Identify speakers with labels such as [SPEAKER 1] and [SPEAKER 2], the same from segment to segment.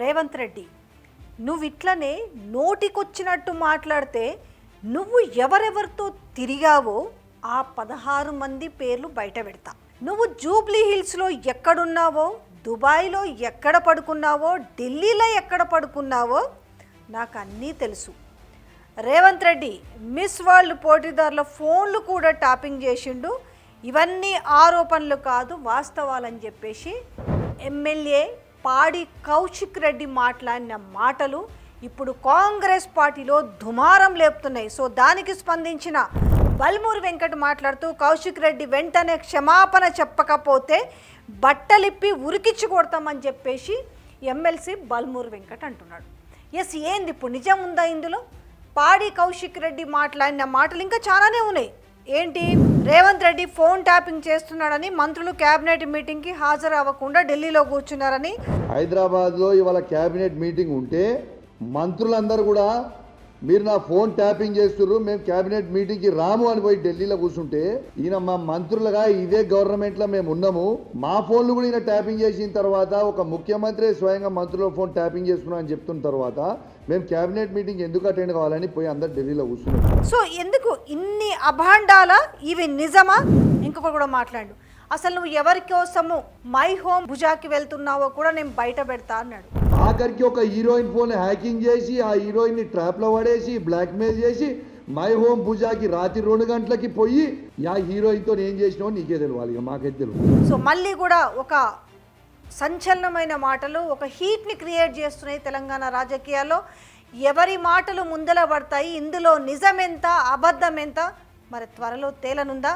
[SPEAKER 1] రేవంత్ రెడ్డి, నువ్వు ఇట్లనే నోటికొచ్చినట్టు మాట్లాడితే నువ్వు ఎవరెవరితో తిరిగావో ఆ 16 మంది పేర్లు బయట పెడతా. నువ్వు జూబ్లీ హిల్స్లో ఎక్కడున్నావో, దుబాయ్లో ఎక్కడ పడుకున్నావో, ఢిల్లీలో ఎక్కడ పడుకున్నావో నాకు అన్నీ తెలుసు. రేవంత్ రెడ్డి మిస్ వరల్డ్ పోటీదారుల ఫోన్లు కూడా ట్యాపింగ్ చేసిండు. ఇవన్నీ ఆరోపణలు కాదు, వాస్తవాలని చెప్పేసి ఎమ్మెల్యే పాడి కౌశిక్ రెడ్డి మాట్లాడిన మాటలు ఇప్పుడు కాంగ్రెస్ పార్టీలో దుమారం లేపుతున్నాయి. సో దానికి స్పందించిన బల్మూరి వెంకట్ మాట్లాడుతూ కౌశిక్ రెడ్డి వెంటనే క్షమాపణ చెప్పకపోతే బట్టలిప్పి ఉరికిచ్చి కొడతామని చెప్పేసి ఎమ్మెల్సీ బల్మూరి వెంకట్ అంటున్నాడు. ఎస్, ఏంది ఇప్పుడు నిజం ఉందా ఇందులో? పాడి కౌశిక్ రెడ్డి మాట్లాడిన మాటలు ఇంకా చాలానే ఉన్నాయి. ఏంటి, రేవంత్ రెడ్డి ఫోన్ ట్యాపింగ్ చేస్తున్నాడని మంత్రులు క్యాబినెట్ మీటింగ్కి హాజరు అవ్వకుండా ఢిల్లీలో కూర్చున్నారని.
[SPEAKER 2] హైదరాబాద్లో ఇవాళ క్యాబినెట్ మీటింగ్ ఉంటే మంత్రులందరూ కూడా మీరు నా ఫోన్ ట్యాపింగ్ చేస్తున్నారు, మేము క్యాబినెట్ మీటింగ్కి రాము అని పోయి ఢిల్లీలో కూర్చుంటే ఈయన మా మంత్రులుగా ఇదే గవర్నమెంట్లో మేము ఉన్నాము, మా ఫోన్లు కూడా ఈయన ట్యాపింగ్ చేసిన తర్వాత ఒక ముఖ్యమంత్రి స్వయంగా మంత్రుల ఫోన్ ట్యాపింగ్ చేస్తున్నాం అని చెప్తున్న తర్వాత మేము క్యాబినెట్ మీటింగ్ ఎందుకు అటెండ్ కావాలని పోయి అందరు ఢిల్లీలో కూర్చున్నాం.
[SPEAKER 1] సో ఎందుకు ఇన్ని అభాండాలా? ఇవి నిజమా? ఇంకొకటి కూడా మాట్లాడు, అసలు నువ్వు ఎవరి కోసము మై హోమ్ భుజాకి వెళ్తున్నావో కూడా నేను బయట పెడతా అన్నాడు.
[SPEAKER 2] ఆఖరికి ఒక హీరోయిన్ ఫోన్ హ్యాకింగ్ చేసి ఆ హీరోయిన్ ని ట్రాప్ లో పడేసి బ్లాక్మెయిల్ చేసి మై హోమ్ పూజాకి రాత్రి 2 గంటలకి పోయి ఆ హీరోయిన్ తో ఏం చేసినావో నీకే తెలియాలి, మాకైతే తెలియదు.
[SPEAKER 1] సో మళ్ళీ కూడా ఒక సంచలనమైన మాటలు ఒక హీట్ని క్రియేట్ చేస్తున్నాయి తెలంగాణ రాజకీయాల్లో. ఎవరి మాటలు ముందల పడతాయి, ఇందులో నిజమెంత అబద్ధం ఎంత మరి త్వరలో తేలనుందా?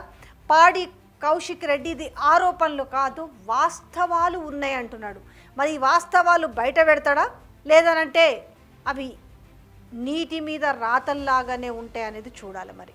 [SPEAKER 1] పాడి కౌశిక్ రెడ్డి ఇది ఆరోపణలు కాదు, వాస్తవాలు ఉన్నాయి అంటున్నాడు. మరి ఈ వాస్తవాలు బయట పెడతాడా లేదనంటే అవి నీటి మీద రాతల్లాగానే ఉంటాయి అనేది చూడాలి మరి.